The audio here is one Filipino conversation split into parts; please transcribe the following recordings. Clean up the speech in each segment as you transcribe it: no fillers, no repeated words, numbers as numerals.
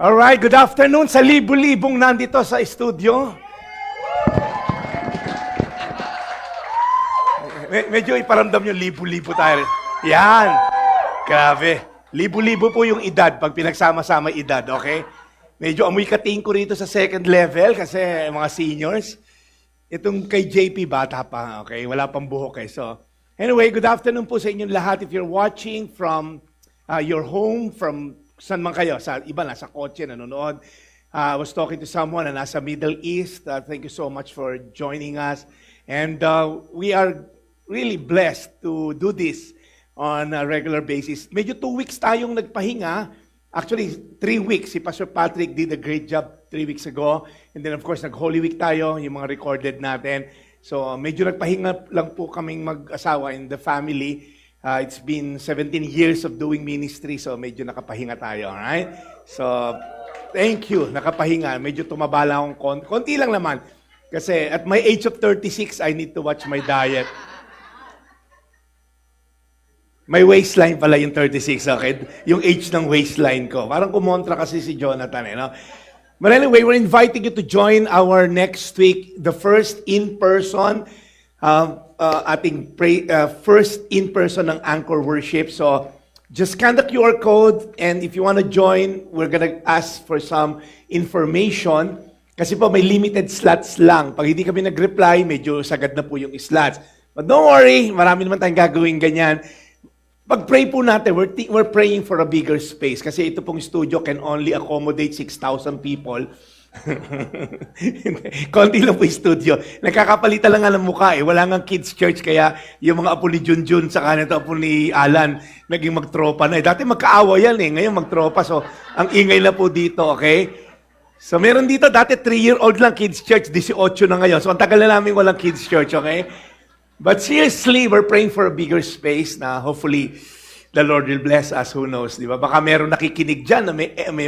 Alright, good afternoon sa libu-libong nandito sa studio. Medyo iparamdam yung libu-libo tayo. Yan. Grabe. Libu-libo po yung edad pag pinagsama-sama edad, okay? Medyo amoy kating ko rito sa second level kasi mga seniors. Itong kay JP bata pa, okay? Wala pang buhok eh. So, anyway, good afternoon po sa inyong lahat. If you're watching from your home, from saan man kayo, sa iba nasa kotse, nanonood. I was talking to someone na nasa Middle East. Thank you so much for joining us. And we are really blessed to do this on a regular basis. Medyo 2 weeks tayong nagpahinga. Actually, 3 weeks. Si Pastor Patrick did a great job 3 weeks ago. And then of course, nag-Holy Week tayo, yung mga recorded natin. So medyo nagpahinga lang po kaming mag-asawa in the family. It's been 17 years of doing ministry, so medyo nakapahinga tayo, alright? So, thank you, nakapahinga. Medyo tumabala akong konti lang naman. Kasi at my age of 36, I need to watch my diet. May waistline pala yung 36, okay? Yung age ng waistline ko. Parang kumontra kasi si Jonathan, eh, no? But anyway, we're inviting you to join our next week, the first in-person ating first in-person ng Anchor Worship. So, just scan the QR code and if you want to join, we're gonna ask for some information. Kasi po, may limited slots lang. Pag hindi kami nag-reply, medyo sagad na po yung slots. But don't worry, marami naman tayong gagawin ganyan. Pag-pray po natin, we're praying for a bigger space. Kasi ito pong studio can only accommodate 6,000 people. Konti lang po yung studio. Nakakapalitan lang nga ng mukha eh. Wala nga kids church kaya yung mga apo ni Junjun sa kanito apo ni Alan naging magtropa na eh. Dati magkaawa yan eh. Ngayon magtropa. So, ang ingay na po dito, okay? So, meron dito dati 3-year-old lang kids church. 18 na ngayon. So, ang tagal na namin walang kids church, okay? But seriously, we're praying for a bigger space na hopefully the Lord will bless us. Who knows, di ba? Baka meron nakikinig dyan na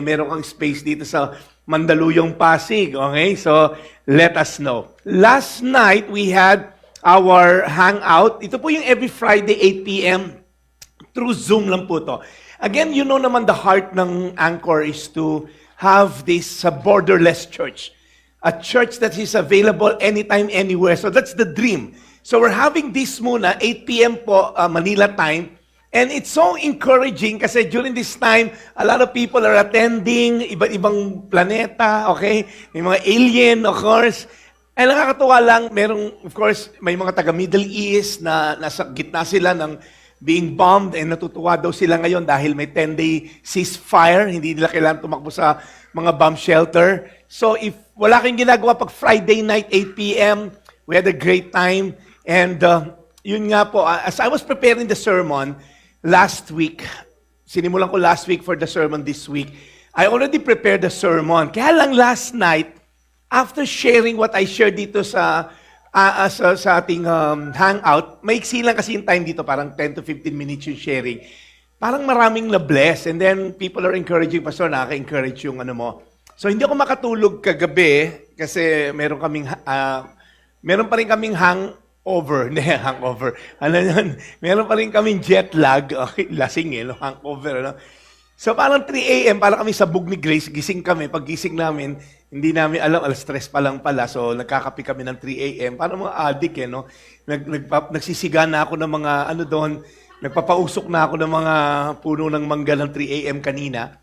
meron kang space dito sa Mandaluyong Pasig. Okay? So, let us know. Last night, we had our hangout. Ito po yung every Friday, 8 p.m. Through Zoom lang po to. Again, you know naman the heart ng Anchor is to have this borderless church. A church that is available anytime, anywhere. So, that's the dream. So, we're having this muna, 8 p.m. po, Manila time. And it's so encouraging kasi during this time, a lot of people are attending, iba't-ibang planeta, okay? May mga alien, of course. And nakakatuwa lang, of course, may mga taga-Middle East na nasa gitna sila ng being bombed and natutuwa daw sila ngayon dahil may 10-day ceasefire, hindi nila kailangan tumakbo sa mga bomb shelter. So if wala kang ginagawa pag Friday night, 8 p.m., we had a great time. And yun nga po, as I was preparing the sermon, last week, sinimulan ko last week for the sermon this week. I already prepared the sermon. Kaya lang last night, after sharing what I shared dito sa ating hangout, maiksi lang kasi yung time dito, parang 10 to 15 minutes yung sharing. Parang maraming na-bless. And then people are encouraging, Pastor, nakaka-encourage yung ano mo. So hindi ako makatulog kagabi kasi meron pa rin kaming hangover. Ano yun? Meron pa rin kaming jet lag. Okay, lasing eh, no? Hangover. No? So parang 3 a.m., parang kami sabog ni Grace, gising kami. Pag gising namin, hindi namin alam, stress pa lang pala. So nagkakape kami ng 3 a.m. Parang mga addict eh, no? Nagsisiga na ako ng mga, nagpapausok na ako ng mga puno ng mangga ng 3 a.m. kanina.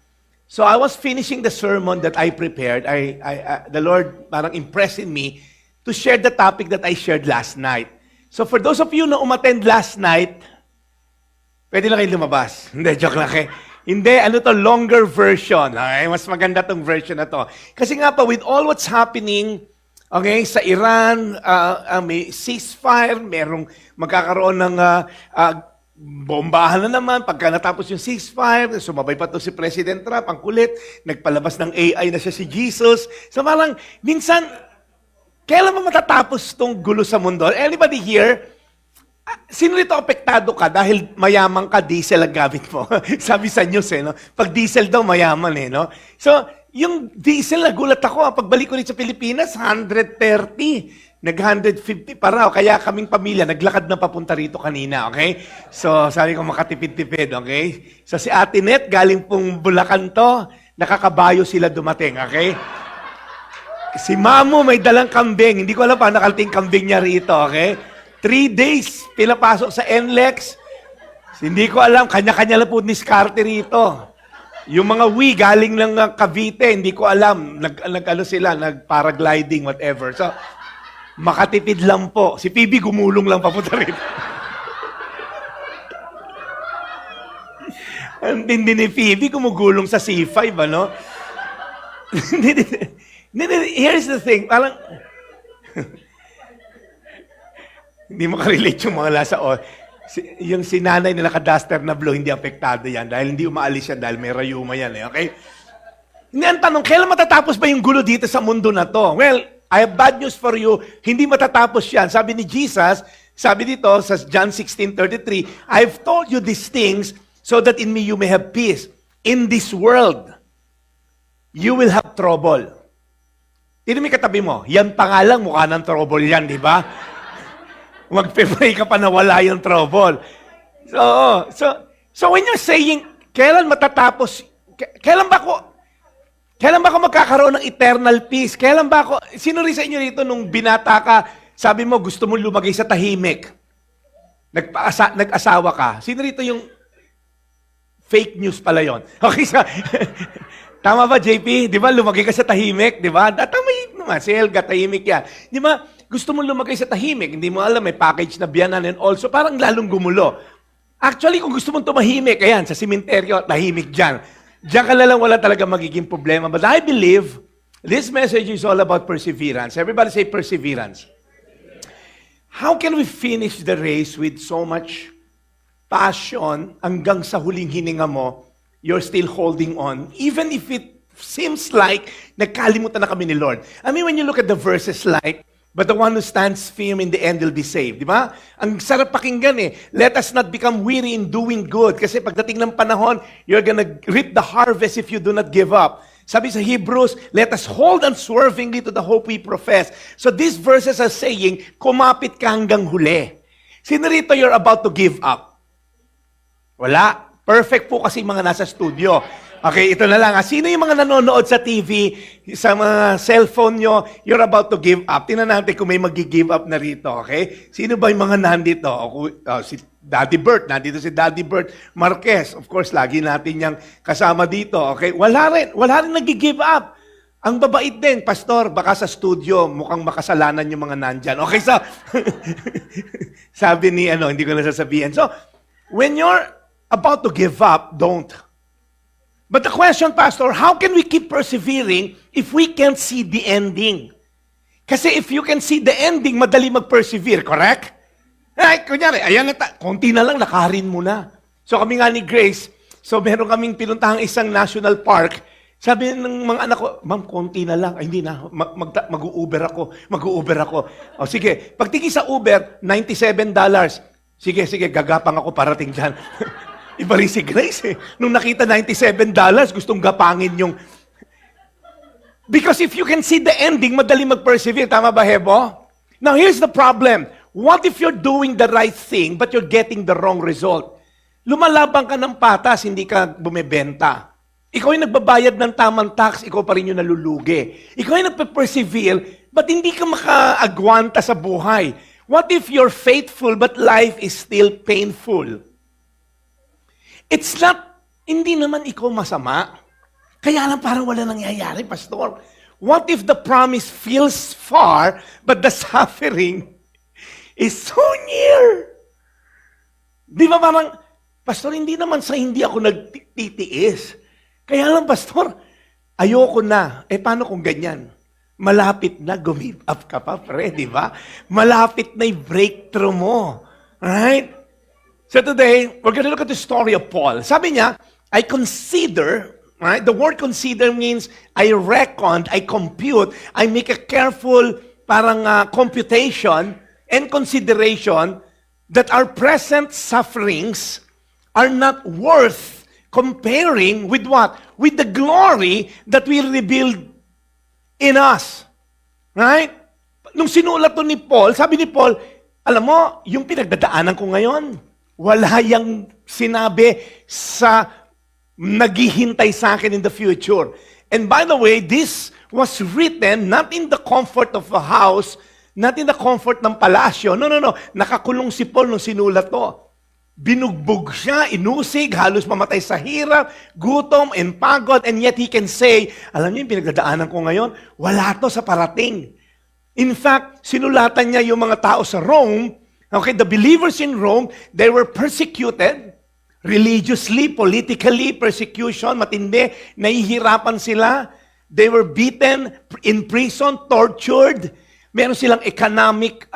So I was finishing the sermon that I prepared. The Lord parang impressed in me to share the topic that I shared last night. So for those of you na umattend last night, pwede lang kayo lumabas. Hindi, joke lang kayo. Hindi, longer version. Okay? Mas maganda tong version na to. Kasi nga pa, with all what's happening, okay, sa Iran, may ceasefire, merong magkakaroon ng bombahan na naman. Pagka natapos yung ceasefire, sumabay pa to si President Trump, ang kulit, nagpalabas ng AI na siya si Jesus. So parang, minsan, kailan ba matatapos tong gulo sa mundo? Anybody here, sino rito apektado ka dahil mayaman ka, diesel ang gamit mo? Sabi sa news eh, no? Pag diesel daw, mayaman eh, no? So, yung diesel, nagulat ako. Pagbalik ko rin sa Pilipinas, 130. Nag-150 pa raw. Kaya kaming pamilya, naglakad na papunta rito kanina, okay? So, sabi ko makatipid-tipid, okay? So, si Ate Net, galing pong Bulacan to. nakakabayo sila dumating, okay? Si Mamo may dalang kambing. Hindi ko alam paano nakarating kambing niya rito, okay? 3 days, pinapasok sa NLEX. Hindi ko alam, kanya-kanya lang po diskarte rito. Yung mga galing lang ng Cavite, hindi ko alam. Nag-ano sila, nag-paragliding, whatever. So, makatipid lang po. Si PB gumulong lang papunta rito. Ang tindi ni Phoebe, gumugulong sa C5, ano? Here's the thing, parang, hindi mo ka-relate yung mga lasa, yung sinanay na naka-duster na blue, hindi apektado yan, dahil hindi umaalis yan, dahil may rayuma yan, okay? Hindi, ang tanong, kailan matatapos ba yung gulo dito sa mundo na to? Well, I have bad news for you, hindi matatapos yan. Sabi ni Jesus, sabi dito sa John 16:33, I've told you these things so that in me you may have peace. In this world, you will have trouble. Tino may katabi mo, yan pa nga lang, mukha ng trouble yan, di ba? Mag-pray ka pa na wala yung trouble. So when you're saying, kailan matatapos, kailan ba ako magkakaroon ng eternal peace? Kailan ba ako, sino rin sa inyo rito nung binata ka, sabi mo gusto mo lumagay sa tahimik, nag-asawa ka, sino rito yung fake news pala yon? Okay, so, tama ba, JP? Di ba, lumagay ka sa tahimik? Di ba? Tama naman, si Helga, tahimik yan. Di ba, gusto mo lumagay sa tahimik, hindi mo alam, may package na biyanan and also, parang lalong gumulo. Actually, kung gusto mong tumahimik, ayan, sa simenteryo, tahimik dyan. Diyan ka lang wala talaga magiging problema. But I believe, this message is all about perseverance. Everybody say perseverance. How can we finish the race with so much passion hanggang sa huling hininga mo, you're still holding on, even if it seems like nagkalimutan na kami ni Lord. I mean, when you look at the verses like, but the one who stands firm in the end will be saved. Di ba? Ang sarap pakinggan eh. Let us not become weary in doing good. Kasi pagdating ng panahon, you're gonna reap the harvest if you do not give up. Sabi sa Hebrews, let us hold unswervingly to the hope we profess. So these verses are saying, kumapit ka hanggang huli. Sino rito you're about to give up? Wala. Perfect po kasi mga nasa studio. Okay, ito na lang. Sino yung mga nanonood sa TV, sa mga cellphone nyo, you're about to give up? Tingnan natin kung may mag-give up na rito, okay? Sino ba yung mga nandito? Si Daddy Bert, nandito si Daddy Bert Marquez. Of course, lagi natin yung kasama dito, okay? Wala rin nag-give up. Ang babait din, Pastor, baka sa studio, mukhang makasalanan yung mga nandyan. Okay, so, sabi ni, hindi ko na sasabihin. So, when you're about to give up, don't. But the question, Pastor, how can we keep persevering if we can't see the ending? Kasi if you can see the ending, madali mag-persevere, correct? Ay, kunyari, ayan na konti na lang, nakaharin mo na. So kami nga ni Grace, so meron kaming pinuntahang isang national park. Sabi ng mga anak ko, Ma'am, konti na lang. Ay, hindi na, mag-u-Uber ako. O sige, pagtingin sa Uber, $97. Sige, gagapang ako parating dyan. Iba rin si Grace eh. Nung nakita $97, gustong gapangin yung... Because if you can see the ending, madali mag-persevere. Tama ba, Hebo? Now, here's the problem. What if you're doing the right thing, but you're getting the wrong result? Lumalabang ka ng patas, hindi ka bumebenta. Ikaw yung nagbabayad ng tamang tax, ikaw pa rin yung nalulugi. Ikaw yung nagpe-persevere, but hindi ka makaagwanta sa buhay. What if you're faithful, but life is still painful? It's not, hindi naman ikaw masama. Kaya lang parang wala nangyayari, Pastor. What if the promise feels far, but the suffering is so near? Di ba parang, Pastor, hindi naman sa hindi ako nagtitiis. Kaya lang, Pastor, ayoko na. Paano kung ganyan? Malapit na, give up ka pa, pre, di ba? Malapit na yung breakthrough mo. Right? So today, we're going to look at the story of Paul. Sabi niya, I consider, right? The word consider means I reckon, I compute, I make a careful computation and consideration that our present sufferings are not worth comparing with what? With the glory that will reveal in us. Right? Nung sinulat to ni Paul, sabi ni Paul, alam mo, yung pinagdadaanan ko ngayon, wala yang sinabi sa naghihintay sa akin in the future. And by the way, this was written not in the comfort of a house, not in the comfort ng palasyo. No. Nakakulong si Paul nung sinulat to. Binugbog siya, inusig, halos mamatay sa hirap, gutom, and pagod, and yet he can say, alam niyo yung pinagdadaanan ko ngayon, wala to sa parating. In fact, sinulatan niya yung mga tao sa Rome, okay, the believers in Rome, they were persecuted, religiously, politically, persecution, matindi, nahihirapan sila, they were beaten, in prison, tortured, meron silang economic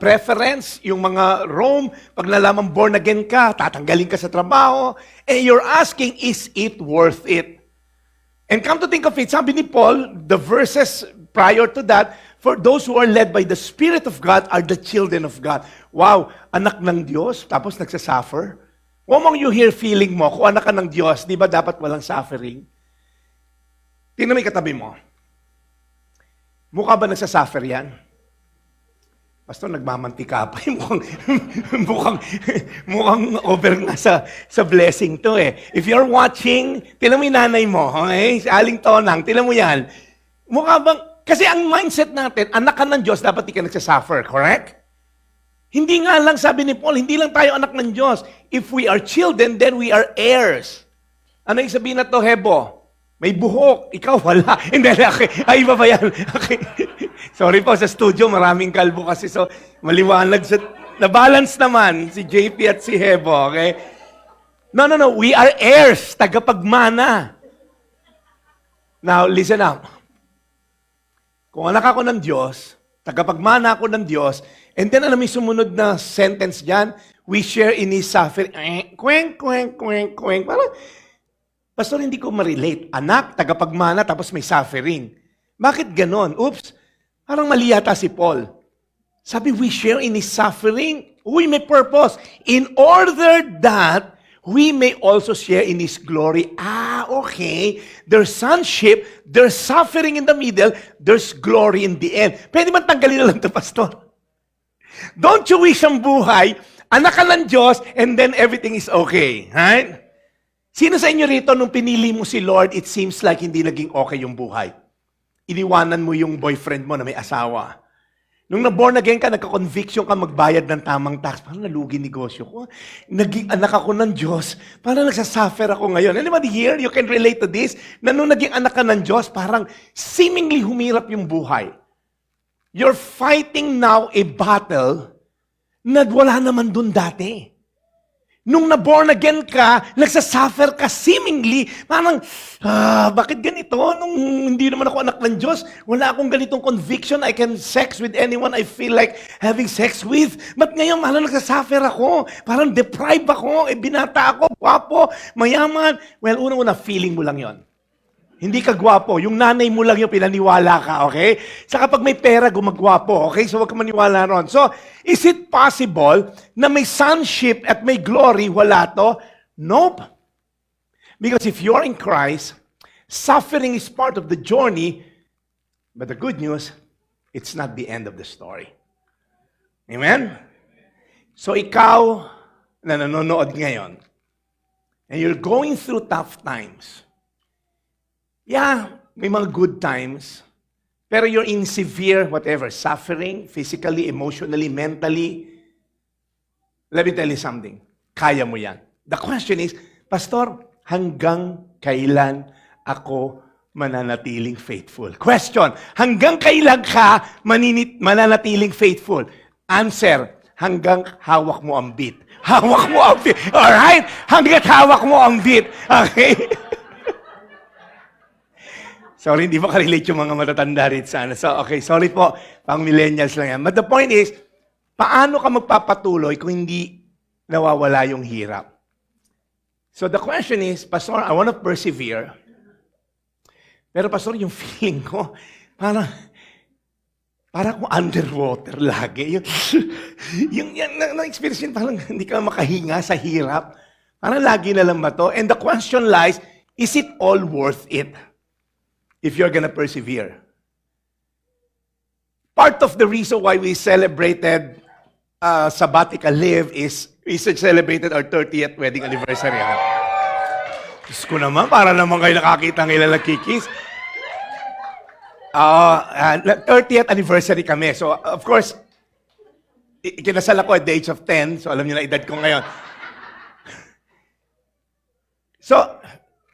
preference, yung mga Rome, pag nalaman born again ka, tatanggalin ka sa trabaho, and you're asking, is it worth it? And come to think of it, sabi ni Paul, the verses prior to that, for those who are led by the Spirit of God are the children of God. Wow, anak ng Diyos, tapos nagsasuffer? What you hear feeling mo, kung anak ka ng Diyos, di ba dapat walang suffering? Tingnan mo yung katabi mo. Mukha ba nagsasuffer yan? Pastor, nagmamantika pa. mukhang over nga sa blessing to eh. If you're watching, tinan mo yung nanay mo, okay? Si Aling Tonang, tinan mo yan. Mukha bang, kasi ang mindset natin, anak ka ng Diyos, dapat di ka nagsasuffer, correct? Hindi nga lang, sabi ni Paul, hindi lang tayo anak ng Diyos. If we are children, then we are heirs. Ano yung sabihin na to, Hebo? May buhok, ikaw wala. Hindi, okay. Ay, iba ba yan? Okay. Sorry po, sa studio, maraming kalbo kasi. So, maliwanag sa... Na-balance naman si JP at si Hebo, okay? No. We are heirs, tagapagmana. Now, listen up. Kung anak ako ng Diyos, tagapagmana ako ng Diyos, and then alam mo yung sumunod na sentence dyan, we share in His suffering. Kweng. Parang, Pastor, hindi ko ma-relate. Anak, tagapagmana, tapos may suffering. Bakit ganon? Oops, parang mali yata si Paul. Sabi, we share in His suffering. Uy, may purpose. In order that we may also share in His glory. Okay. There's sonship, there's suffering in the middle, there's glory in the end. Pwede man tanggalin na lang ito, Pastor? Don't you wish ang buhay, anak ka ng Diyos, and then everything is okay. Right? Sino sa inyo rito, nung pinili mo si Lord, it seems like hindi naging okay yung buhay? Iniwanan mo yung boyfriend mo na may asawa. Nung na-born again ka, nagka-conviction ka magbayad ng tamang tax. Parang nalugi negosyo ko. Naging anak ako ng Diyos. Parang nagsasuffer ako ngayon. Anybody here, you can relate to this? Na nung naging anak ka ng Diyos, parang seemingly humirap yung buhay. You're fighting now a battle na wala naman dun dati. Nung na-born again ka, nagsasuffer ka seemingly, parang, bakit ganito? Nung hindi naman ako anak ng Diyos, wala akong ganitong conviction, I can sex with anyone I feel like having sex with. Ba't ngayon, parang nagsasuffer ako? Parang deprived ako, binata ako, gwapo, mayaman. Well, unang-una, feeling mo lang yon. Hindi ka gwapo. Yung nanay mo lang yung pinaniwala ka, okay? Sa kapag may pera, gumagwapo, okay? So, wag ka maniwala ron. So, is it possible na may sonship at may glory, wala to? Nope. Because if you're in Christ, suffering is part of the journey, but the good news, it's not the end of the story. Amen? So, ikaw na nanonood ngayon, and you're going through tough times, yeah, may mga good times. Pero you're in severe, whatever, suffering, physically, emotionally, mentally. Let me tell you something. Kaya mo yan. The question is, Pastor, hanggang kailan ako mananatiling faithful? Question, hanggang kailan ka mananatiling faithful? Answer, hanggang hawak mo ang beat. Hawak mo ang beat. Alright? Hanggang hawak mo ang beat. Okay? Sorry, hindi makarelate yung mga matatanda rin sana. So, okay, sorry po, pang millennials lang yan. But the point is, paano ka magpapatuloy kung hindi nawawala yung hirap? So the question is, Pastor, I want to persevere. Pero Pastor, yung feeling ko, parang akong underwater lagi. Yung na-experience yun, parang hindi ka makahinga sa hirap. Parang lagi na lang ba to? And the question lies, is it all worth it? If you're gonna persevere. Part of the reason why we celebrated sabbatical leave is We celebrated our 30th wedding anniversary. Diyos ko naman, para naman kayo nakakita ng ilang kikis. 30th anniversary kami. So, of course, ikinasal ako at the age of 10. So, alam niyo na edad ko ngayon. So,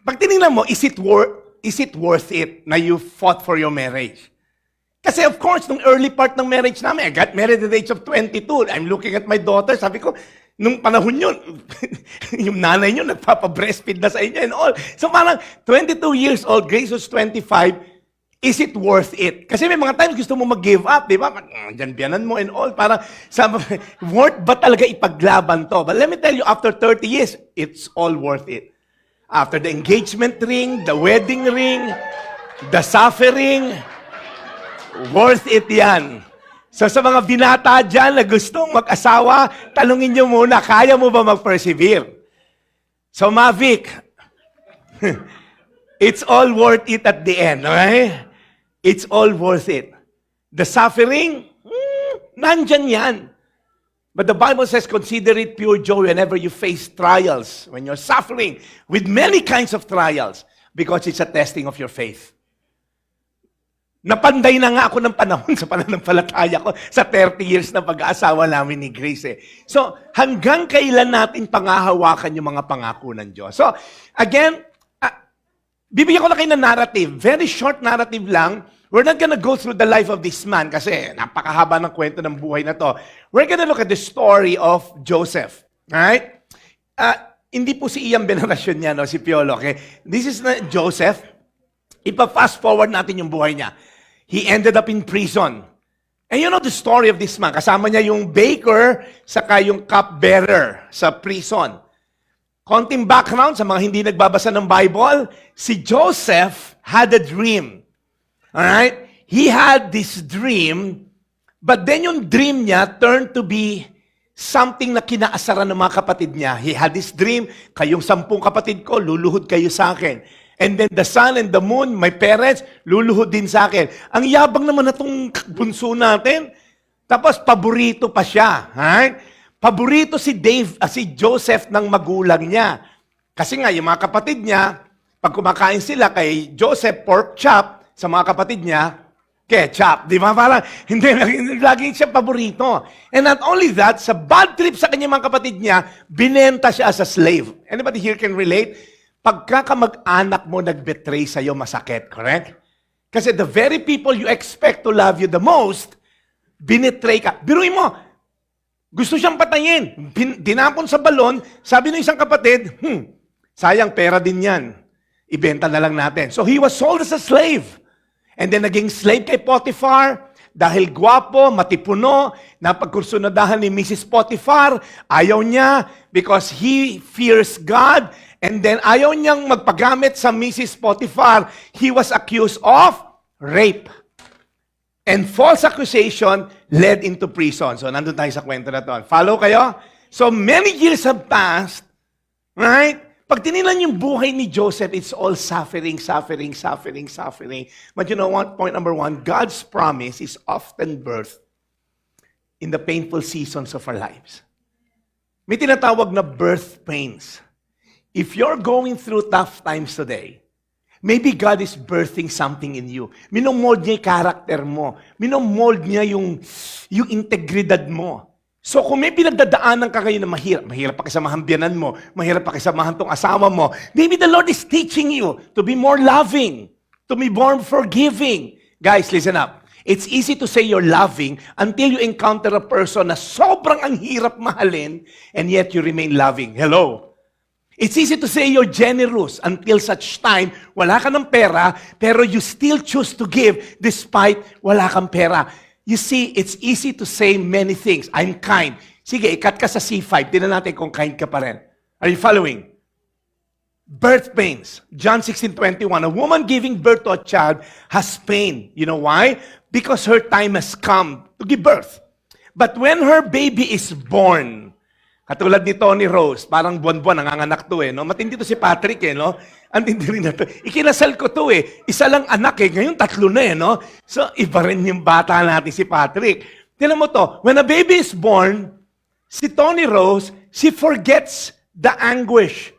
pag tinignan mo, is it worth it na you fought for your marriage? Kasi of course, nung early part ng marriage namin, I got married at the age of 22. I'm looking at my daughter, sabi ko, nung panahon yun, yung nanay nyo nagpapa-breastfeed na sa inyo and all. So parang 22 years old, Grace was 25, is it worth it? Kasi may mga times gusto mo mag-give up, di ba? Diyan-biyanan mo and all. Parang, worth ba talaga ipaglaban to? But let me tell you, after 30 years, it's all worth it. After the engagement ring, the wedding ring, the suffering, worth it yan. So sa mga binata dyan na gustong mag-asawa, talungin nyo muna, kaya mo ba mag-persevere? So Mavic, it's all worth it at the end, okay? It's all worth it. The suffering, nandyan yan. But the Bible says, consider it pure joy whenever you face trials, when you're suffering with many kinds of trials, because it's a testing of your faith. Napanday na nga ako ng panahon sa pananampalataya ko sa 30 years na pag-aasawa namin ni Grace. So, hanggang kailan natin pangahawakan yung mga pangako ng Diyos? So, again, bibigyan ko na kayo ng narrative. Very short narrative lang. We're not gonna go through the life of this man kasi napakahaba ng kwento ng buhay na to. We're gonna look at the story of Joseph. Alright? Hindi po si Ian Benarasyon niya, no? Si Piolo. Okay? This is Joseph. Ipa-fast forward natin yung buhay niya. He ended up in prison. And you know the story of this man. Kasama niya yung baker, saka yung cupbearer sa prison. Konting background sa mga hindi nagbabasa ng Bible, si Joseph had a dream. Alright? He had this dream, but then yung dream niya turned to be something na kinaasaran ng mga kapatid niya. He had this dream, kayong 10 kapatid ko, luluhod kayo sa akin. And then the sun and the moon, my parents, luluhod din sa akin. Ang yabang naman na itong bunso natin. Tapos paborito pa siya. Right? Paborito si Joseph ng magulang niya. Kasi nga, yung mga kapatid niya, pag kumakain sila kay Joseph pork chop, sa mga kapatid niya, ketchup. Di ba? Parang, hindi, laging siya paborito. And not only that, sa bad trip sa kanyang mga kapatid niya, binenta siya as a slave. Anybody here can relate? Pagkakamag-anak mo nag-betray sa'yo, masakit. Correct? Kasi the very people you expect to love you the most, binetray ka. Biruin mo, gusto siyang patayin. Dinapon sa balon, sabi ng isang kapatid, sayang pera din yan. Ibenta na lang natin. So he was sold as a slave. And then naging slave kay Potiphar, dahil gwapo, matipuno, napagkursunadahan ni Mrs. Potiphar, ayaw niya because he fears God, and then ayaw niyang magpagamit sa Mrs. Potiphar. He was accused of rape. And false accusation led into prison. So nandun tayo sa kwento na to. Follow kayo? So many years have passed, right? Pag tinilan yung buhay ni Joseph, it's all suffering, suffering, suffering, suffering. But you know what? Point number 1, God's promise is often birthed in the painful seasons of our lives. May tinatawag na birth pains. If you're going through tough times today, maybe God is birthing something in you. Minomold niya yung character mo. Minomold niya yung integridad mo. So kung may pinagdadaanan ka kayo na mahirap pa kasamahan biyanan mo, mahirap pa kasamahan tong asawa mo, maybe the Lord is teaching you to be more loving, to be more forgiving. Guys, listen up. It's easy to say you're loving until you encounter a person na sobrang ang hirap mahalin and yet you remain loving. Hello? It's easy to say you're generous until such time wala ka ng pera pero you still choose to give despite wala kang pera. You see, it's easy to say many things. I'm kind. Sige, ikat ka sa C5. Tingnan natin kung kind ka pa rin. Are you following? Birth pains. John 16:21. A woman giving birth to a child has pain. You know why? Because her time has come to give birth. But when her baby is born, katulad ni Tony Rose, parang buwan-buwan, nanganganak to no? Matindi to si Patrick no? Ang tindi rin na to. Ikinasal ko to Isa lang anak Ngayon 3 na no? So, iba rin yung bata natin si Patrick. Tignan mo to, when a baby is born, si Tony Rose, she forgets the anguish.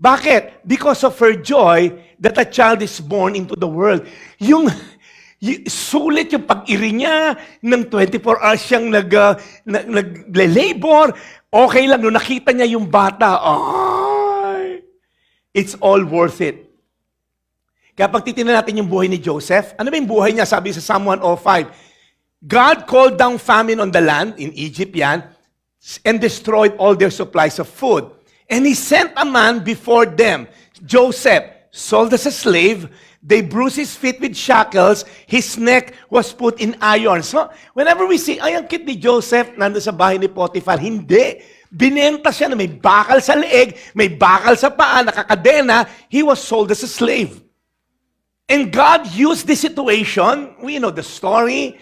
Bakit? Because of her joy that a child is born into the world. Sulit yung pag-iri niya, ng 24 hours siyang nagle-labor, okay lang, nung nakita niya yung bata, it's all worth it. Kaya pag titignan natin yung buhay ni Joseph, ano ba yung buhay niya? Sabi sa Psalm 105, God called down famine on the land, in Egypt yan, and destroyed all their supplies of food. And he sent a man before them, Joseph, sold as a slave. They bruised his feet with shackles. His neck was put in iron. So, whenever we see, ay, ang cute ni Joseph, nando sa bahay ni Potiphar, hindi. Binenta siya na may bakal sa leeg, may bakal sa paa, nakakadena. He was sold as a slave. And God used this situation, we know the story,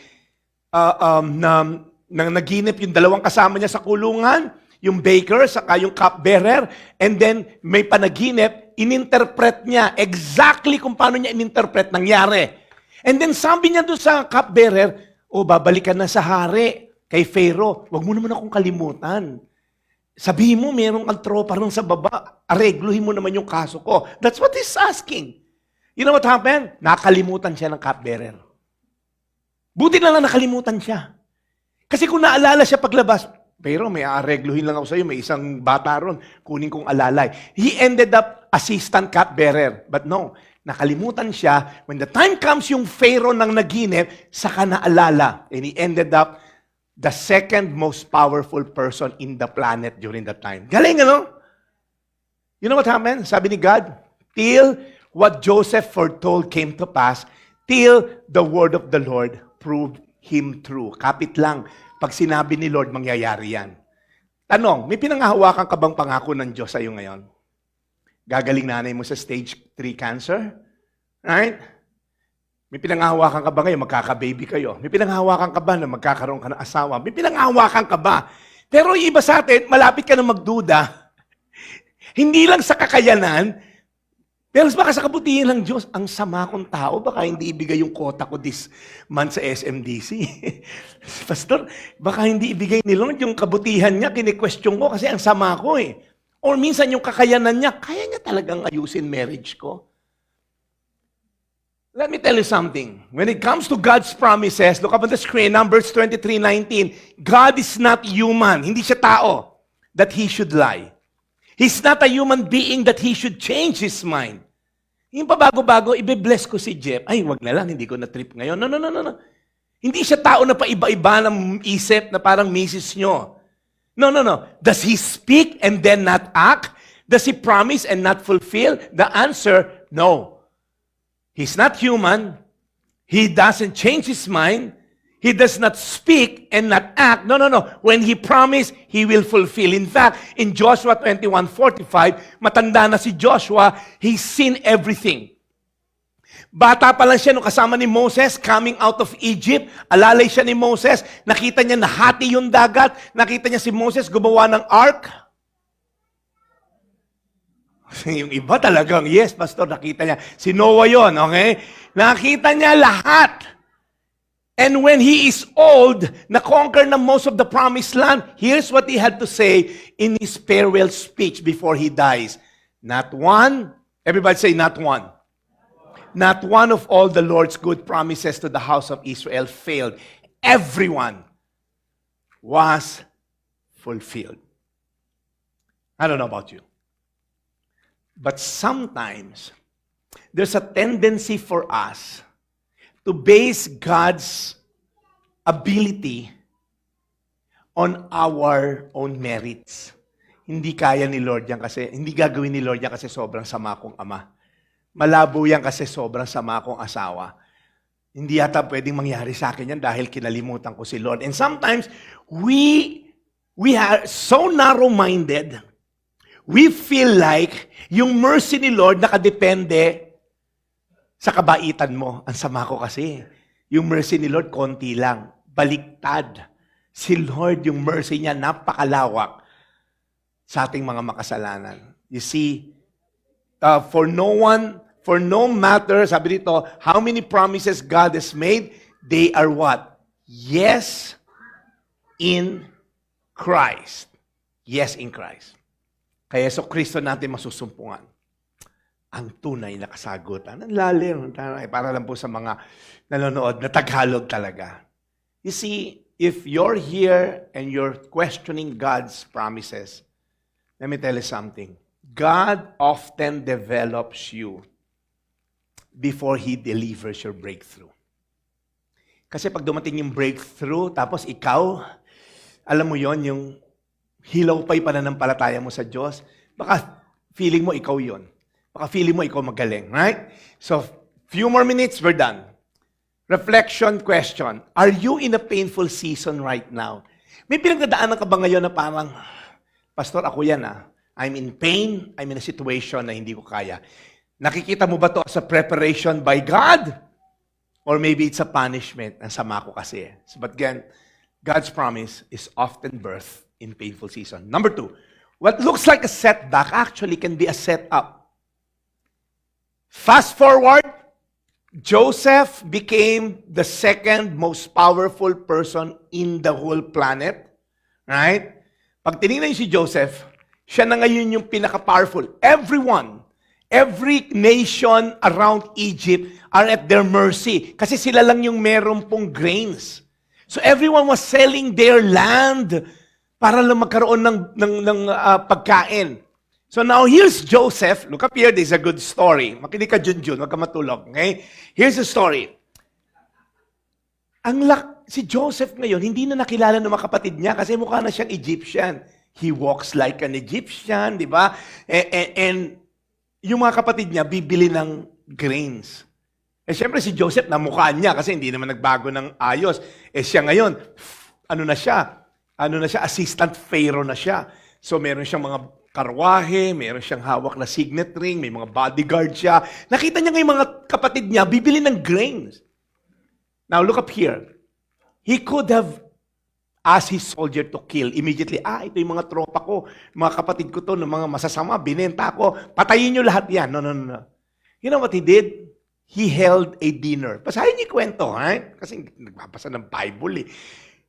na naginip yung dalawang kasama niya sa kulungan, yung baker, saka yung cupbearer, and then may panaginip, ininterpret niya exactly kung paano niya ininterpret nangyari. And then sabi niya doon sa cupbearer, babalikan na sa hari, kay Pharaoh, wag mo naman akong kalimutan. Sabihin mo, merong kang tropa rin sa baba, aregluhin mo naman yung kaso ko. That's what he's asking. You know what happened? Nakalimutan siya ng cupbearer. Buti na lang nakalimutan siya. Kasi kung naalala siya paglabas, pero may aregluhin lang ako sa'yo, may isang bata ron, kunin kong alalay. He ended up assistant cupbearer. But no, nakalimutan siya. When the time comes yung Pharaoh ng naginip, saka naalala. And he ended up the second most powerful person in the planet during that time. Galing, ano? You know what happened? Sabi ni God, till what Joseph foretold came to pass, till the word of the Lord proved him true. Kapit lang. Pag sinabi ni Lord, mangyayari yan. Tanong, may pinanghahawakan ka bang pangako ng Diyos sa'yo ngayon? Gagaling nanay mo sa stage 3 cancer? Right? May pinanghahawakan ka ba ngayon? Magkaka-baby kayo. May pinanghahawakan ka ba na magkakaroon ka ng asawa? May pinanghahawakan ka ba? Pero yung iba sa atin, malapit ka na magduda. Hindi lang sa kakayanan, pero baka sa kabutihan ng Diyos, ang sama kong tao, baka hindi ibigay yung quota ko this month sa SMDC. Pastor, baka hindi ibigay ni Lord yung kabutihan niya, kini-question ko kasi ang sama ko eh. Or minsan yung kakayanan niya, kaya niya talagang ayusin marriage ko. Let me tell you something. When it comes to God's promises, look up on the screen, Numbers 23:19. God is not human. Hindi siya tao that He should lie. He's not a human being that He should change His mind. Yung pabago-bago, ibe-bless ko si Jeff. Ay, wag na lang, hindi ko na-trip ngayon. No. Hindi siya tao na paiba-iba ng isip na parang misis nyo. No. Does He speak and then not act? Does He promise and not fulfill? The answer, no. He's not human. He doesn't change His mind. He does not speak and not act. No. When He promised, He will fulfill. In fact, in Joshua 21:45, matanda na si Joshua, he's seen everything. Bata pa lang siya nung kasama ni Moses, coming out of Egypt. Alalay siya ni Moses. Nakita niya nahati yung dagat. Nakita niya si Moses gumawa ng ark. Yung iba talagang, yes, pastor, nakita niya. Si Noah yun, okay? Nakita niya lahat. And when he is old, na-conquer na most of the promised land, here's what he had to say in his farewell speech before he dies. Not one, everybody say not one. Not one of all the Lord's good promises to the house of Israel failed. Everyone was fulfilled. I don't know about you. But sometimes, there's a tendency for us to base God's ability on our own merits. Hindi kaya ni Lord yan kasi, hindi gagawin ni Lord yan kasi sobrang sama kong ama. Malabo yan kasi sobrang sama kong asawa. Hindi yata pwedeng mangyari sa akin yan dahil kinalimutan ko si Lord. And sometimes, we are so narrow-minded, we feel like yung mercy ni Lord nakadepende sa kabaitan mo. Ang sama ko kasi. Yung mercy ni Lord, konti lang. Baliktad. Si Lord, yung mercy niya, napakalawak sa ating mga makasalanan. You see, for no matter, sabi dito, how many promises God has made, they are what? Yes, in Christ. Yes in Christ. Kaya so Kristo natin masusumpungan. Ang tunay na kasagutan. Ang lalim. Para lang po sa mga nanonood na Tagalog talaga. You see, if you're here and you're questioning God's promises, let me tell you something. God often develops you before He delivers your breakthrough. Kasi pag dumating yung breakthrough, tapos ikaw, alam mo yon yung hilaw pa'y pananampalataya mo sa Diyos, baka feeling mo ikaw yon. Baka feeling mo ikaw magaling, right? So, few more minutes, we're done. Reflection question. Are you in a painful season right now? May pinagdadaanan ka ba ngayon na parang, Pastor, ako yan I'm in pain, I'm in a situation na hindi ko kaya. Nakikita mo ba to as a preparation by God? Or maybe it's a punishment. Ang sama ko kasi. But again, God's promise is often birthed in painful season. Number 2, what looks like a setback actually can be a setup. Fast forward, Joseph became the second most powerful person in the whole planet. Right? Pag tinignan niyo si Joseph, siya na ngayon yung pinaka-powerful. Every nation around Egypt are at their mercy. Kasi sila lang yung meron pong grains. So everyone was selling their land para lang magkaroon ng pagkain. So now here's Joseph. Look up here, this is a good story. Makinig ka, Junjun, wag ka matulog. Okay? Here's the story. Si Joseph ngayon, hindi na nakilala ng mga kapatid niya kasi mukha na siyang Egyptian. He walks like an Egyptian, di ba? And yung mga kapatid niya, bibili ng grains. Siyempre si Joseph, namukhaan niya kasi hindi naman nagbago ng ayos. Siya ngayon, ano na siya, assistant pharaoh na siya. So meron siyang mga karwahe, meron siyang hawak na signet ring, may mga bodyguard siya. Nakita niya ngayon mga kapatid niya, bibili ng grains. Now look up here. He could have asked his soldier to kill immediately. Ito yung mga tropa ko, mga kapatid ko to, ng mga masasama, binenta ko, patayin niyo lahat yan. No. You know what he did? He held a dinner. Basahin niyo yung kwento, right? Kasi nagbabasa ng Bible eh.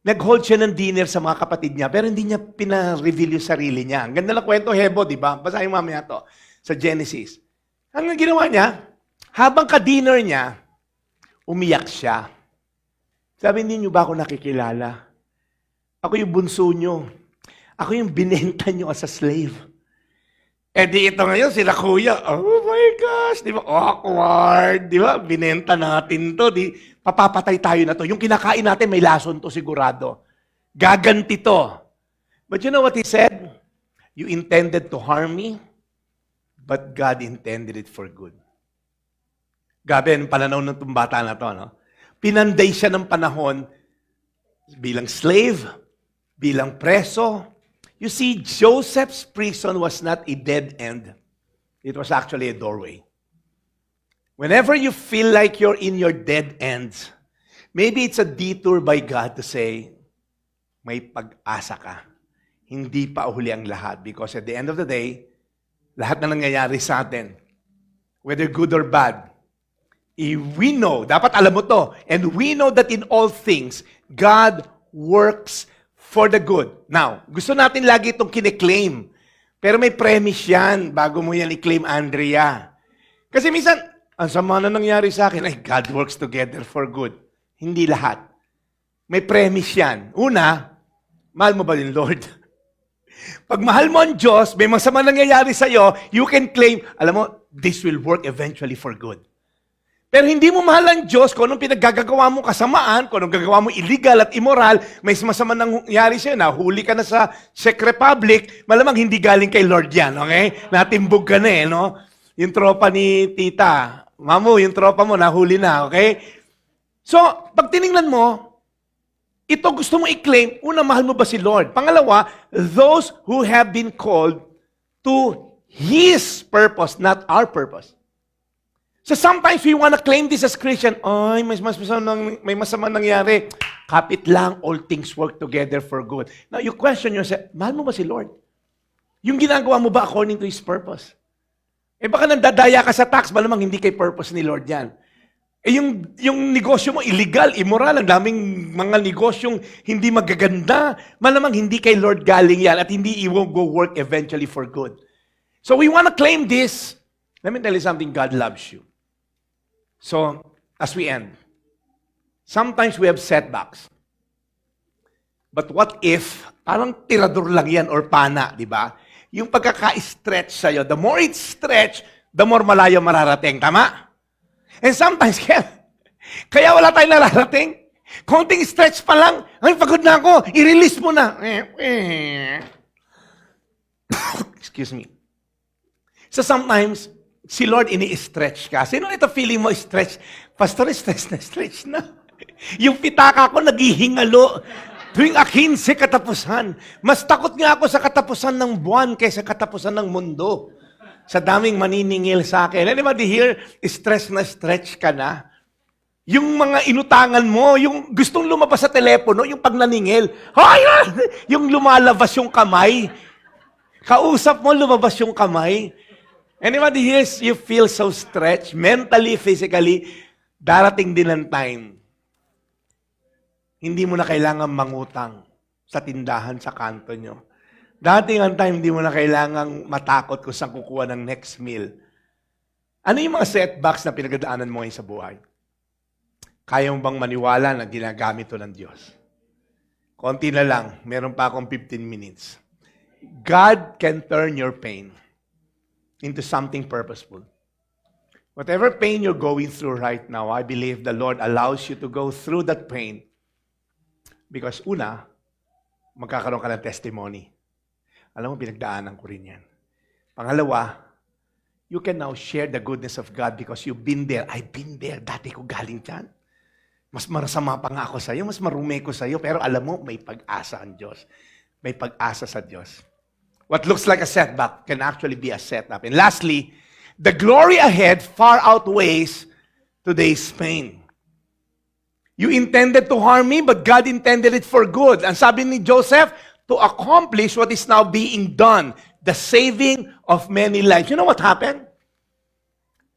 Nag-hold siya ng dinner sa mga kapatid niya, pero hindi niya pina-reveal yung sarili niya. Ang ganda ng kwento, Hebo, di ba? Basahin mamaya to sa Genesis. Ano ang ginawa niya? Habang ka-dinner niya, umiyak siya. Sabi, hindi niyo ba ako nakikilala? Ako yung bunso niyo. Ako yung binenta niyo as a slave. Di ito ngayon, sila kuya, oh my gosh, di ba? Awkward, di ba? Binenta natin to, papapatay tayo na to. Yung kinakain natin, may lason to sigurado. Gaganti to. But you know what he said? You intended to harm me, but God intended it for good. Gabi, ang pananaw ng itong bata na to, no? Pinanday siya ng panahon bilang slave, bilang preso. You see, Joseph's prison was not a dead end. It was actually a doorway. Whenever you feel like you're in your dead ends, maybe it's a detour by God to say, may pag-asa ka. Hindi pa huli ang lahat. Because at the end of the day, lahat na nangyayari sa atin, whether good or bad, we know, dapat alam mo to, and we know that in all things, God works for the good. Now, gusto natin lagi itong kine-claim. Pero may premise yan bago mo yan i-claim, Andrea. Kasi minsan, ang sama na nangyari sa akin, ay, God works together for good. Hindi lahat. May premise yan. Una, mahal mo ba yung Lord? Pag mahal mo ang Diyos, may masama nangyayari sa'yo, you can claim, alam mo, this will work eventually for good. Pero hindi mo mahal ang Diyos kung anong pinaggagawa mo kasamaan, kung anong gagawa mo illegal at immoral, may masama nangyari sa'yo, nahuli ka na sa Czech Republic, malamang hindi galing kay Lord yan, okay? Natimbog ka na no? Yung tropa ni tita, mamu, yung tropa mo, nahuli na, okay? So, pag tiningnan mo, ito gusto mo i-claim, una, mahal mo ba si Lord? Pangalawa, those who have been called to His purpose, not our purpose. So sometimes we want to claim this as Christian. Ay, may masama nangyari. Kapit lang, all things work together for good. Now, you question yourself, mahal mo ba si Lord? Yung ginagawa mo ba according to His purpose? Baka nandadaya ka sa tax, malamang hindi kay purpose ni Lord yan. Yung negosyo mo, illegal, immoral, ang daming mga negosyong hindi magaganda, malamang hindi kay Lord galing yan at hindi it will go work eventually for good. So we want to claim this. Let me tell you something, God loves you. So, as we end, sometimes we have setbacks. But what if, parang tirador lang yan or pana, di ba? Yung pagkaka-stretch sa'yo, the more it stretch, the more malayo mararating. Tama? And sometimes, kaya wala tayong nararating. Konting stretch pa lang, ay, pagod na ako, i-release mo na. Excuse me. So sometimes, si Lord ini-stretch ka. Sino ito feeling mo stretch? Pastor, stretch na. Yung pitaka ko naghihingalo. Tuwing 15 katapusan. Mas takot nga ako sa katapusan ng buwan kaysa katapusan ng mundo. Sa daming maniningil sa akin. Anybody here, stress na stretch ka na? Yung mga inutangan mo, yung gustong lumabas sa telepono, yung pag naningil, yung lumalabas yung kamay. Kausap mo, lumabas yung kamay. Anybody here, you feel so stretched, mentally, physically, darating din ang time. Hindi mo na kailangan mangutang sa tindahan sa kanto nyo. Dating ang time, hindi mo na kailangan matakot kung saan kukuha ng next meal. Ano yung mga setbacks na pinagdaanan mo ngayon sa buhay? Kaya mo bang maniwala na ginagamit to ng Diyos? Konti na lang, meron pa akong 15 minutes. God can turn your pain into something purposeful. Whatever pain you're going through right now, I believe the Lord allows you to go through that pain because una, magkakaroon ka ng testimony. Alam mo, pinagdaanan ko rin yan. Pangalawa, you can now share the goodness of God because you've been there. I've been there. Dati ko galing dyan. Mas marasama pa nga ako sa'yo, mas marumi ko sa'yo, pero alam mo, may pag-asa ang Diyos. May pag-asa sa Diyos. What looks like a setback can actually be a setup. And lastly, the glory ahead far outweighs today's pain. You intended to harm me, but God intended it for good. Ang sabi ni Joseph, to accomplish what is now being done, the saving of many lives. You know what happened?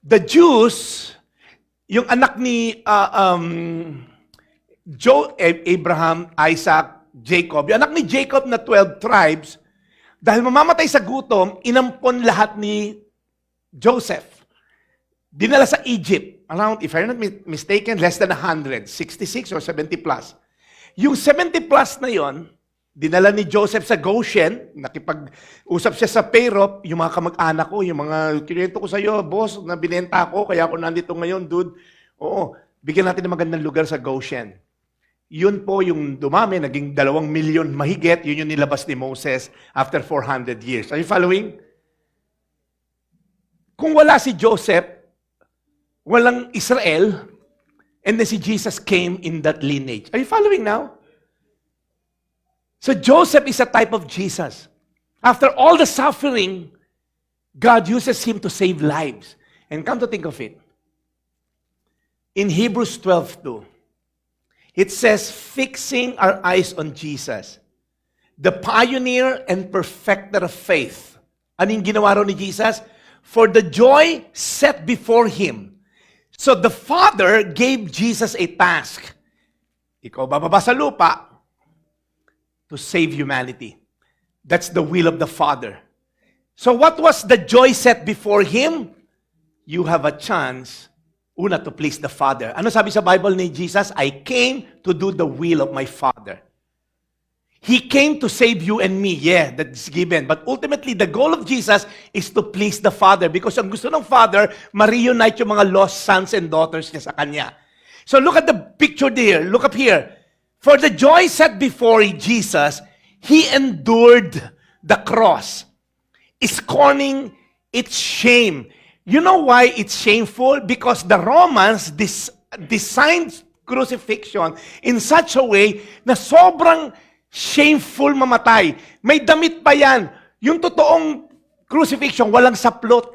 The Jews, yung anak ni Abraham, Isaac, Jacob, yung anak ni Jacob na 12 tribes, dahil mamamatay sa gutom, inampon lahat ni Joseph. Dinala sa Egypt. Around, if I'm not mistaken, less than 100. 66 or 70 plus. Yung 70 plus na yon, dinala ni Joseph sa Goshen, nakipag-usap siya sa Pharaoh, yung mga kamag-anak ko, yung mga kinento ko sa iyo, boss, na binenta ko, kaya ako nandito ngayon, dude. Oo, bigyan natin ng magandang lugar sa Goshen. Yun po yung dumami, naging 2 milyon mahigit, yun yung nilabas ni Moses after 400 years. Are you following? Kung wala si Joseph, walang Israel, and then si Jesus came in that lineage. Are you following now? So Joseph is a type of Jesus. After all the suffering, God uses him to save lives. And come to think of it, in Hebrews 12:2, it says, fixing our eyes on Jesus, the pioneer and perfecter of faith. Anong ginawa ro ni Jesus? For the joy set before him. So the Father gave Jesus a task. Ikaw bababa sa lupa to save humanity. That's the will of the Father. So what was the joy set before him? You have a chance, una, to please the Father. Ano sabi sa Bible ni Jesus? I came to do the will of my Father. He came to save you and me. Yeah, that's given. But ultimately, the goal of Jesus is to please the Father. Because ang gusto ng Father, ma-reunite yung mga lost sons and daughters niya sa Kanya. So look at the picture there. Look up here. For the joy set before Jesus, He endured the cross, scorning its shame. You know why it's shameful? Because the Romans designed crucifixion in such a way na sobrang shameful mamatay. May damit pa yan. Yung totoong crucifixion, walang saplot.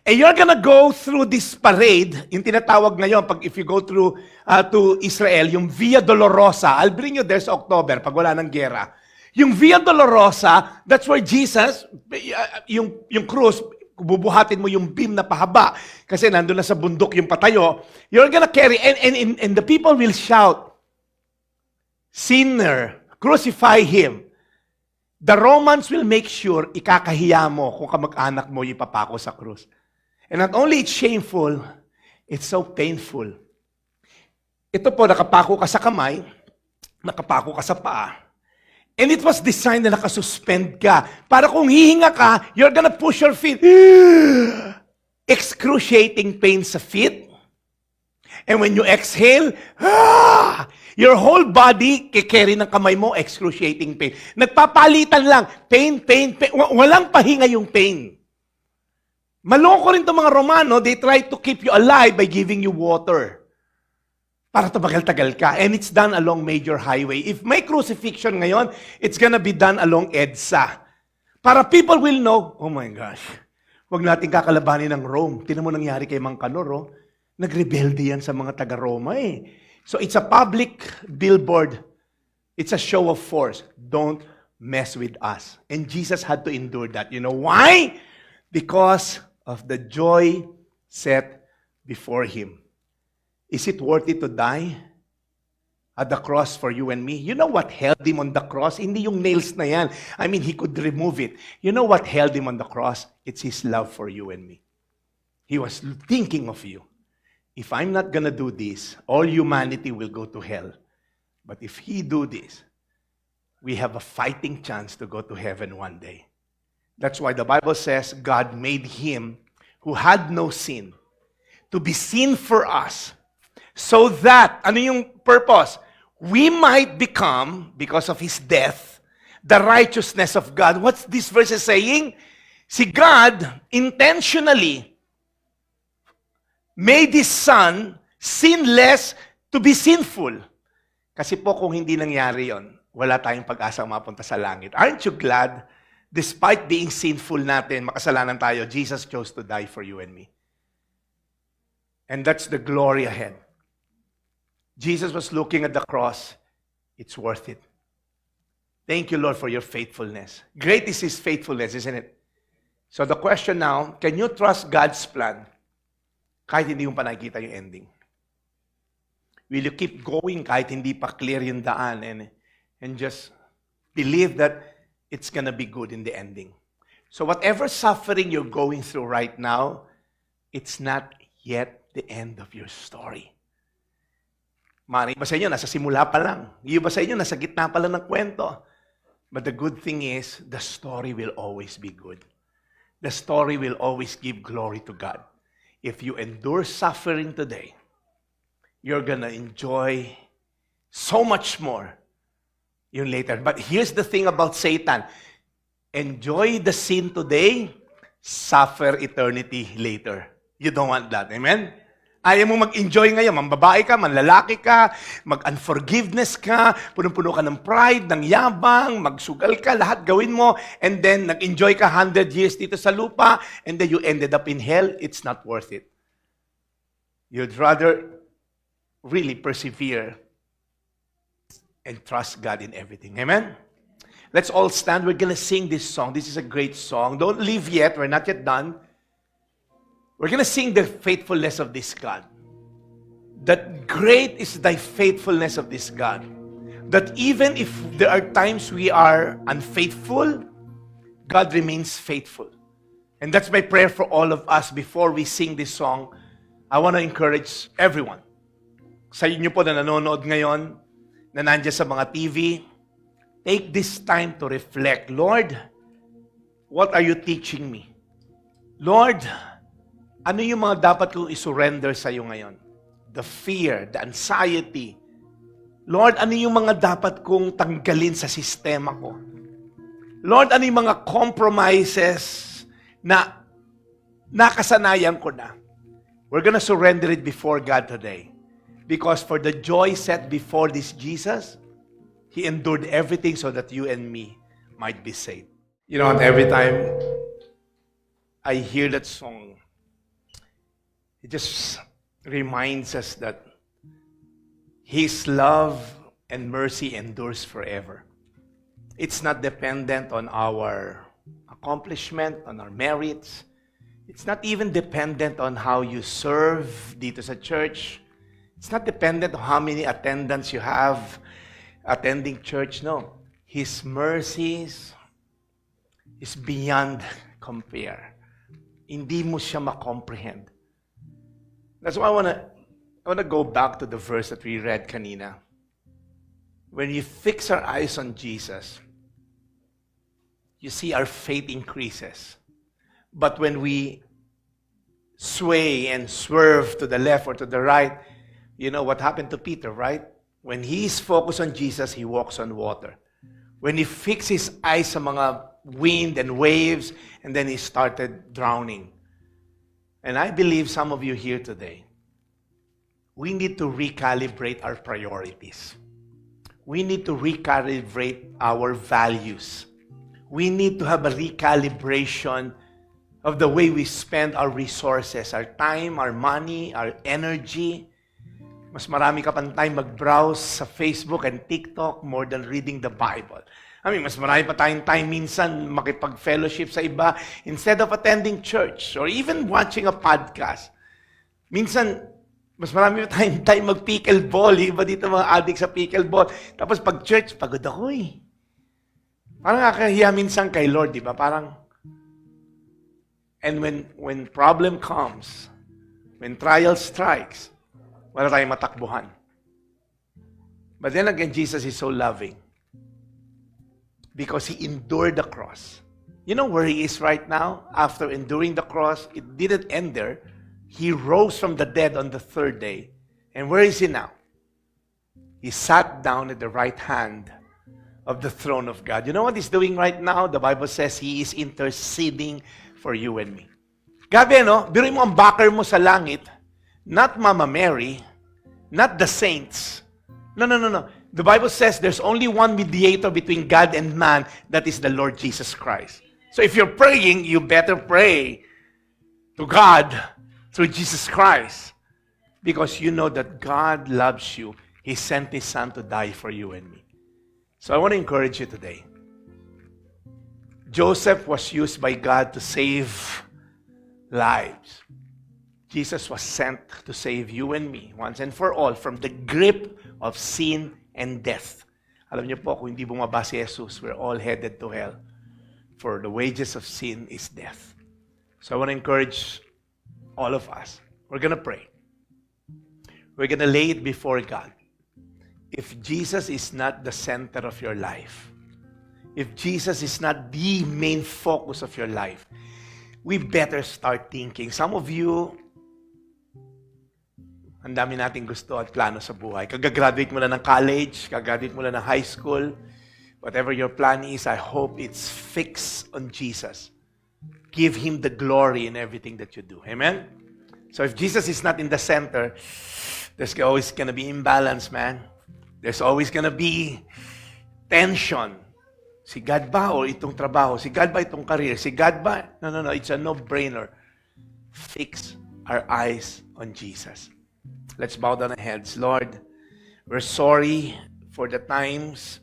And you're gonna go through this parade, yung tinatawag ngayon, if you go through to Israel, yung Via Dolorosa. I'll bring you there sa October, pag wala ng gera. Yung Via Dolorosa, that's where Jesus, yung krus, bubuhatin mo yung beam na pahaba kasi nandun na sa bundok yung patayo, you're gonna carry, and the people will shout, "Sinner, crucify him." The Romans will make sure ikakahiya mo kung kamag-anak mo ipapako sa krus. And not only it's shameful, it's so painful. Ito po, nakapako ka sa kamay, nakapako ka sa paa. And it was designed na nakasuspend ka. Para kung hihinga ka, you're gonna push your feet. Excruciating pain sa feet. And when you exhale, your whole body, kikerry ng kamay mo, excruciating pain. Nagpapalitan lang, pain, pain, pain. Walang pahinga yung pain. Maloko rin itong mga Romano, they try to keep you alive by giving you water. Para tumagal-tagal ka. And it's done along major highway. If may crucifixion ngayon, it's gonna be done along EDSA. Para people will know, oh my gosh, huwag natin kakalabanin ng Rome. Tinan mo nangyari kay Mang Canor, oh. Nagrebelde yan sa mga taga-Roma eh. So it's a public billboard. It's a show of force. Don't mess with us. And Jesus had to endure that. You know why? Because of the joy set before him. Is it worth it to die at the cross for you and me? You know what held him on the cross? Hindi yung nails na yan. I mean, he could remove it. You know what held him on the cross? It's his love for you and me. He was thinking of you. If I'm not gonna do this, all humanity will go to hell. But if he do this, we have a fighting chance to go to heaven one day. That's why the Bible says God made him who had no sin to be sin for us. So that, ano yung purpose? We might become, because of his death, the righteousness of God. What's this verse saying? Si God intentionally made his son sinless to be sinful. Kasi po kung hindi nangyari yon, wala tayong pag-asang mapunta sa langit. Aren't you glad? Despite being sinful natin, makasalanan tayo, Jesus chose to die for you and me. And that's the glory ahead. Jesus was looking at the cross. It's worth it. Thank you, Lord, for your faithfulness. Great is his faithfulness, isn't it? So the question now, can you trust God's plan kahit hindi mo pa nakikita yung ending? Will you keep going kahit hindi pa clear yung daan and just believe that it's gonna be good in the ending? So whatever suffering you're going through right now, it's not yet the end of your story. Maaaring iba sa inyo, nasa simula pa lang. Iba sa inyo, nasa gitna pa lang ng kwento. But the good thing is, the story will always be good. The story will always give glory to God. If you endure suffering today, you're gonna enjoy so much more yun later. But here's the thing about Satan. Enjoy the sin today, suffer eternity later. You don't want that. Amen? Ayaw mo mag-enjoy ngayon, mambabae ka, manlalaki ka, mag-unforgiveness ka, punong-puno ka ng pride, ng yabang, magsugal ka, lahat gawin mo, and then nag-enjoy ka 100 years dito sa lupa, and then you ended up in hell. It's not worth it. You'd rather really persevere and trust God in everything. Amen? Let's all stand. We're going to sing this song. This is a great song. Don't leave yet. We're not yet done. We're going to sing the faithfulness of this God. That great is thy faithfulness of this God. That even if there are times we are unfaithful, God remains faithful. And that's my prayer for all of us before we sing this song. I want to encourage everyone. Sa inyo po na nanonood ngayon, na nandiyan sa mga TV, take this time to reflect. Lord, what are you teaching me? Lord, ano yung mga dapat kong isurrender sa iyo ngayon? The fear, the anxiety. Lord, ano yung mga dapat kong tanggalin sa sistema ko? Lord, ano yung mga compromises na nakasanayan ko na? We're gonna surrender it before God today. Because for the joy set before this Jesus, He endured everything so that you and me might be saved. You know, and every time I hear that song, it just reminds us that His love and mercy endures forever. It's not dependent on our accomplishment, on our merits. It's not even dependent on how you serve dito sa church. It's not dependent on how many attendants you have attending church. No. His mercies is beyond compare. Hindi mo siya ma-comprehend. That's why I wanna go back to the verse that we read kanina. When you fix our eyes on Jesus, you see our faith increases. But when we sway and swerve to the left or to the right, you know what happened to Peter, right? When he's focused on Jesus, he walks on water. When he fixed his eyes sa mga wind and waves, and then he started drowning. And I believe some of you here today, we need to recalibrate our priorities. We need to recalibrate our values. We need to have a recalibration of the way we spend our resources, our time, our money, our energy. Mas marami ka pang time mag-browse sa Facebook and TikTok more than reading the Bible. I mean, mas marami pa tayong time minsan makipag-fellowship sa iba instead of attending church or even watching a podcast. Minsan, mas marami pa tayong time mag-pickleball. Iba dito mga addict sa pickleball. Tapos pag church, pagod ako eh. Parang nakakahiya minsan kay Lord, di ba? Parang, and when problem comes, when trial strikes, wala tayong matakbuhan. But then again, Jesus is so loving because He endured the cross. You know where He is right now? After enduring the cross, it didn't end there. He rose from the dead on the third day. And where is He now? He sat down at the right hand of the throne of God. You know what He's doing right now? The Bible says He is interceding for you and me. Gabi, no? Biruin mo ang backer mo sa langit. Not Mama Mary, not the saints. No. The Bible says there's only one mediator between God and man, that is the Lord Jesus Christ. So if you're praying, you better pray to God through Jesus Christ. Because you know that God loves you. He sent His Son to die for you and me. So I want to encourage you today. Joseph was used by God to save lives. Jesus was sent to save you and me once and for all from the grip of sin and death. Alam niyo po, kung hindi bumaba si Jesus, we're all headed to hell. For the wages of sin is death. So I want to encourage all of us. We're going to pray. We're going to lay it before God. If Jesus is not the center of your life, if Jesus is not the main focus of your life, we better start thinking. Some of you, ang dami nating gusto at plano sa buhay. Kagagraduate mo lang ng college, kagagraduate mo lang ng high school, whatever your plan is, I hope it's fixed on Jesus. Give Him the glory in everything that you do. Amen? So if Jesus is not in the center, there's always gonna be imbalance, man. There's always gonna be tension. Si God ba o itong trabaho? Si God ba itong career? Si God ba? No. It's a no-brainer. Fix our eyes on Jesus. Let's bow down our heads. Lord, we're sorry for the times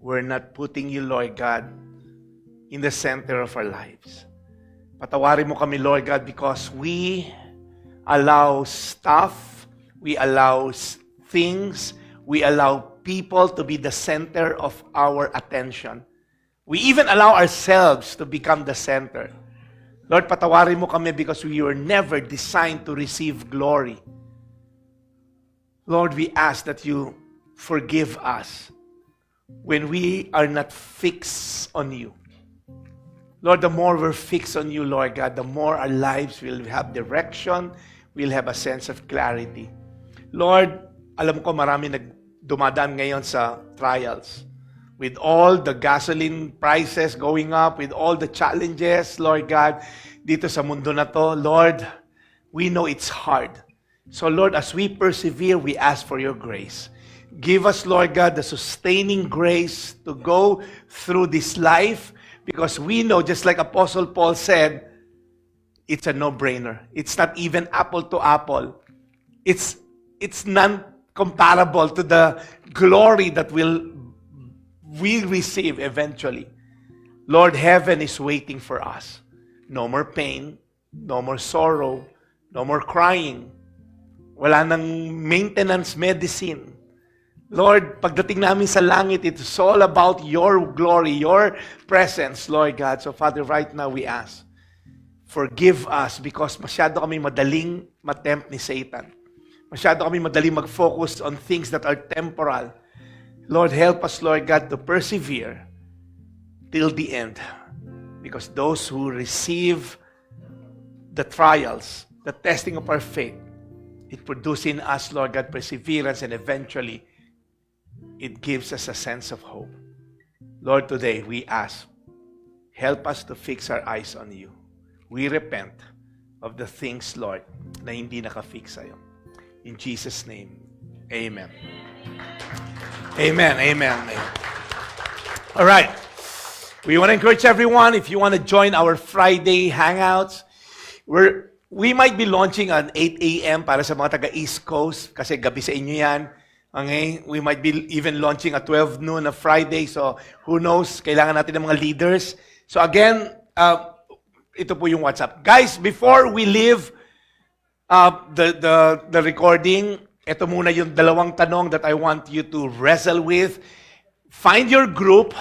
we're not putting you, Lord God, in the center of our lives. Patawarin mo kami, Lord God, because we allow stuff, we allow things, we allow people to be the center of our attention. We even allow ourselves to become the center. Lord, patawarin mo kami because we were never designed to receive glory. Lord, we ask that you forgive us when we are not fixed on you. Lord, the more we're fixed on you, Lord God, the more our lives will have direction, we'll have a sense of clarity. Lord, alam ko marami dumadaan ngayon sa trials. With all the gasoline prices going up, with all the challenges, Lord God, dito sa mundo na to, Lord, we know it's hard. So Lord, as we persevere, we ask for your grace. Give us, Lord God, the sustaining grace to go through this life because we know, just like Apostle Paul said, it's a no-brainer. It's not even apple to apple. It's non-comparable to the glory that we'll receive eventually. Lord, heaven is waiting for us. No more pain, no more sorrow, no more crying, wala nang maintenance medicine. Lord, pagdating namin sa langit, it's all about your glory, your presence, Lord God. So Father, right now we ask, forgive us because masyado kami madaling matempt ni Satan. Masyado kami madaling mag-focus on things that are temporal. Lord, help us, Lord God, to persevere till the end. Because those who receive the trials, the testing of our faith, it produces in us, Lord God, perseverance, and eventually, it gives us a sense of hope. Lord, today we ask, help us to fix our eyes on you. We repent of the things, Lord, na hindi nakafix sa'yo. In Jesus' name, amen. Amen, amen, amen. All right. We want to encourage everyone, if you want to join our Friday Hangouts, we might be launching at 8 a.m. para sa mga taga-East Coast, kasi gabi sa inyo yan. Okay? We might be even launching at 12 noon na Friday. So, who knows? Kailangan natin ng mga leaders. So, again, ito po yung WhatsApp. Guys, before we leave the recording, ito muna yung dalawang tanong that I want you to wrestle with. Find your group.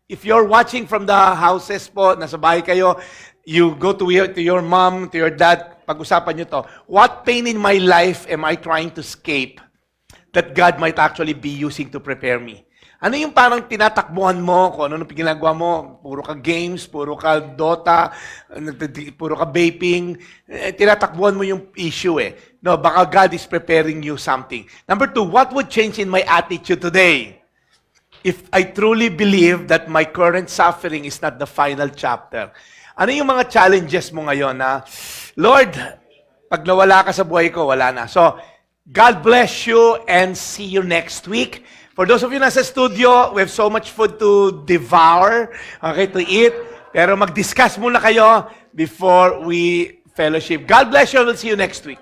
If you're watching from the houses po, nasa bahay kayo, you go to your mom, to your dad, pag-usapan nyo to. What pain in my life am I trying to escape that God might actually be using to prepare me? Ano yung parang tinatakbuhan mo, kung ano ginagawa mo, puro ka games, puro ka Dota, puro ka vaping, tinatakbuhan mo yung issue eh. No, baka God is preparing you something. Number 2, what would change in my attitude today if I truly believe that my current suffering is not the final chapter? Ano yung mga challenges mo ngayon na, Lord, pag nawala ka sa buhay ko, wala na. So, God bless you and see you next week. For those of you nasa studio, we have so much food to devour, okay, to eat. Pero mag-discuss muna kayo before we fellowship. God bless you and we'll see you next week.